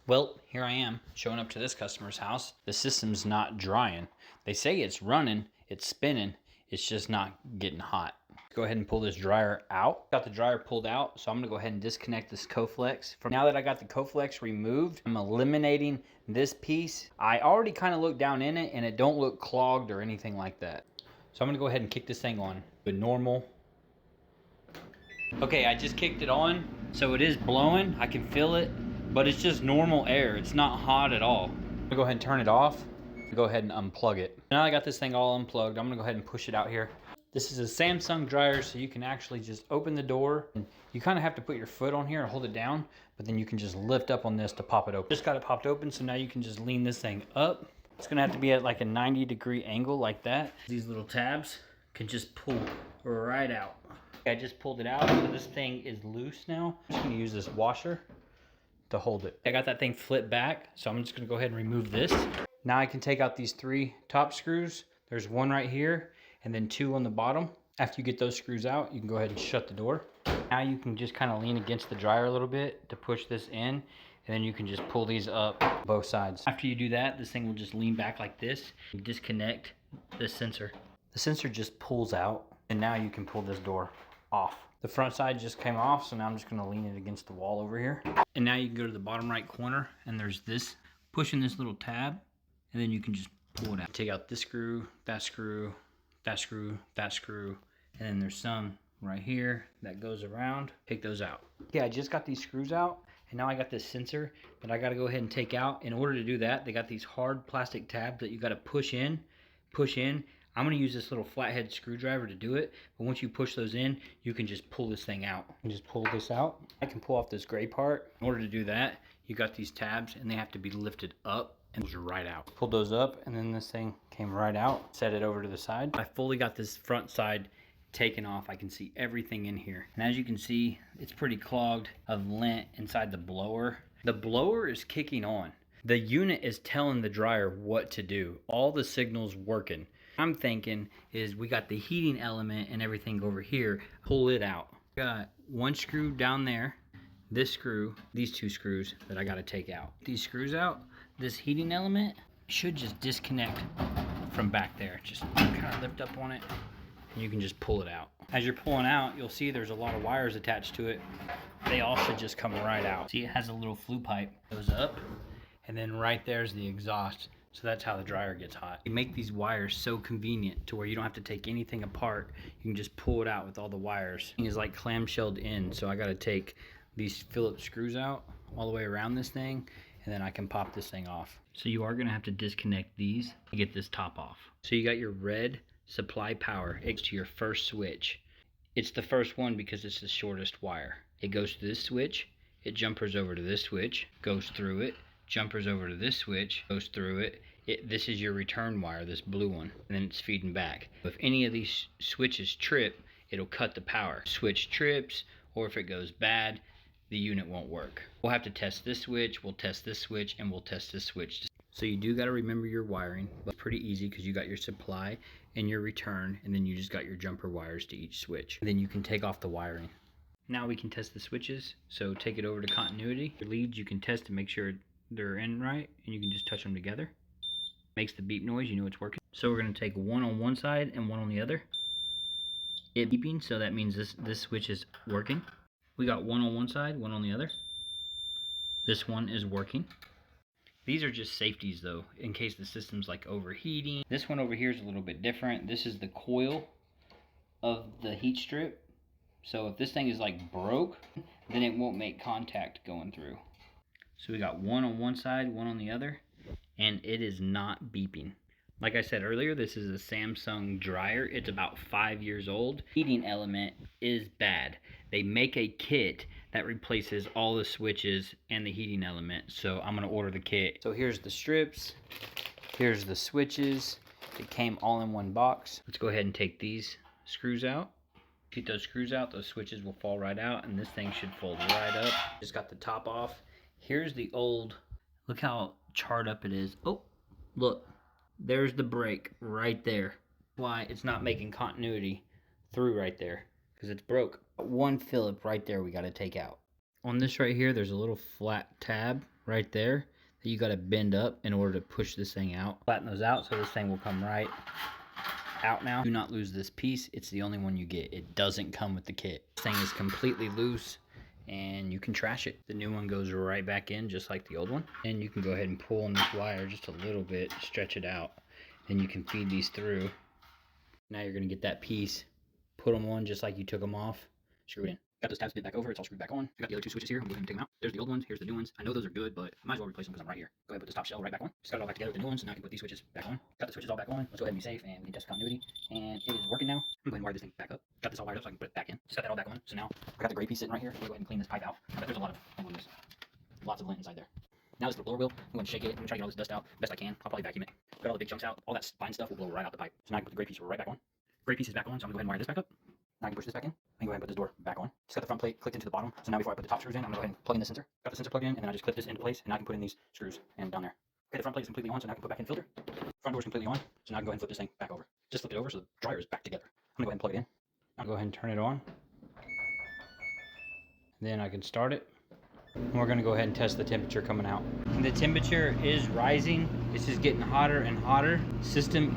Well, here I am showing up to this customer's house. The system's not drying. They say it's running, it's spinning, it's just not getting hot. Go ahead and pull this dryer out. Got the dryer pulled out, so I'm gonna go ahead and disconnect this Coflex. Now that I got the Coflex removed, I'm eliminating this piece. I already kind of looked down in it and it don't look clogged or anything like that. So I'm gonna go ahead and kick this thing on with normal. Okay, I just kicked it on, so it is blowing, I can feel it, but it's just normal air. It's not hot at all. I'm gonna go ahead and turn it off. Go ahead and unplug it. Now I got this thing all unplugged, I'm gonna go ahead and push it out here. This is a Samsung dryer, so you can actually just open the door. And you kind of have to put your foot on here and hold it down, but then you can just lift up on this to pop it open. Just got it popped open, so now you can just lean this thing up. It's gonna have to be at like a 90-degree angle like that. These little tabs can just pull right out. I just pulled it out, so this thing is loose now. I'm just gonna use this washer to hold it. I got that thing flipped back, so I'm just gonna go ahead and remove this. Now I can take out these 3 top screws. There's one right here, and then 2 on the bottom. After you get those screws out, you can go ahead and shut the door. Now you can just kind of lean against the dryer a little bit to push this in, and then you can just pull these up both sides. After you do that, this thing will just lean back like this. You disconnect the sensor. The sensor just pulls out, and now you can pull this door off. The front side just came off, so now I'm just gonna lean it against the wall over here. And now you can go to the bottom right corner, and there's this, pushing this little tab, and then you can just pull it out. Take out this screw, that screw, that screw, that screw, and then there's some right here that goes around. Take those out. Yeah, I just got these screws out, and now I got this sensor that I gotta go ahead and take out. In order to do that, they got these hard plastic tabs that you gotta push in, push in. I'm gonna use this little flathead screwdriver to do it, but once you push those in, you can just pull this thing out. And just pull this out. I can pull off this gray part. In order to do that, you got these tabs, and they have to be lifted up and those are right out. Pulled those up, and then this thing came right out. Set it over to the side. I fully got this front side taken off. I can see everything in here. And as you can see, it's pretty clogged of lint inside the blower. The blower is kicking on. The unit is telling the dryer what to do. All the signals working. I'm thinking is we got the heating element and everything over here. Pull it out. Got one screw down there. This screw, these 2 screws that I gotta take out. These screws out, this heating element should just disconnect from back there. Just kind of lift up on it and you can just pull it out. As you're pulling out, you'll see there's a lot of wires attached to it. They all should just come right out. See, it has a little flue pipe. Goes up, and then right there's the exhaust. So that's how the dryer gets hot. You make these wires so convenient to where you don't have to take anything apart. You can just pull it out with all the wires. It is like clamshelled in, so I gotta take these Phillips screws out all the way around this thing, and then I can pop this thing off. So you are gonna have to disconnect these to get this top off. So you got your red supply power. It's to your first switch. It's the first one because it's the shortest wire. It goes to this switch, it jumpers over to this switch, goes through it, jumpers over to this switch, goes through it. This is your return wire, this blue one, and then it's feeding back. If any of these switches trip, it'll cut the power. Switch trips, or if it goes bad, the unit won't work. We'll have to test this switch, we'll test this switch, and we'll test this switch. So you do gotta remember your wiring, but it's pretty easy because you got your supply and your return, and then you just got your jumper wires to each switch. And then you can take off the wiring. Now we can test the switches, so take it over to continuity. Your leads you can test to make sure they're in right, and you can just touch them together. Makes the beep noise, you know it's working. So we're gonna take one on one side and one on the other. It beeping, so that means this switch is working. We got one on one side, one on the other. This one is working. These are just safeties though, in case the system's like overheating. This one over here is a little bit different. This is the coil of the heat strip. So if this thing is like broke, then it won't make contact going through. So we got one on one side, one on the other, and it is not beeping. Like I said earlier, this is a Samsung dryer. It's about 5 years old. Heating element is bad. They make a kit that replaces all the switches and the heating element. So I'm gonna order the kit. So here's the strips, here's the switches. It came all in one box. Let's go ahead and take these screws out. Get those screws out, those switches will fall right out, and this thing should fold right up. Just got the top off. Here's the old, look how charred up it is. Oh, look, there's the break right there. Why it's not making continuity through right there, because it's broke. One Phillip right there we got to take out. On this right here, there's a little flat tab right there that you got to bend up in order to push this thing out. Flatten those out so this thing will come right out now. Do not lose this piece. It's the only one you get. It doesn't come with the kit. This thing is completely loose and you can trash it. The new one goes right back in just like the old one. And you can go ahead and pull on this wire just a little bit, stretch it out. Then you can feed these through. Now you're gonna get that piece, put them on just like you took them off, screw it in. Got those tabs bent back over, it's all screwed back on. I got the other two switches here, I'm going to take them out. There's the old ones, here's the new ones. I know those are good, but I might as well replace them because I'm right here. Go ahead and put this top shell right back on. Just got it all back together with the new ones, so now I can put these switches back on. Got the switches all back on. Let's go ahead and be safe and we can test continuity. And it is working now. I'm going to go ahead and wire this thing back up. Got this all wired up so I can put it back in. Just got that all back on. So now I got the gray piece sitting right here. I'm going to go ahead and clean this pipe out. I bet there's a lot of lots of lint inside there. Now this is the blower wheel. I'm going to shake it. I'm going to try to get all this dust out best I can. I'll probably vacuum it. Got all the big chunks out. All that fine stuff will blow right out the pipe. So now I can put the gray piece right back on. Gray piece is back on, so I'm going to go ahead and wire this back up. Now I can push this back in. I can go ahead and put this door back on. Just got the front plate clicked into the bottom. So now before I put the top screws in, I'm going to go ahead and plug in the sensor. Got the sensor plugged in, and then I just clip this into place, and now I can put in these screws and down there. Okay, the front plate is completely on, so now I can put back in the filter. Front door is completely on, so now I can go ahead and flip this thing back over. Just flip it over so the dryer is back together. I'm going to go ahead and plug it in. I'll go ahead and turn it on. Then I can start it. And we're going to go ahead and test the temperature coming out. And the temperature is rising. It's just getting hotter and hotter. System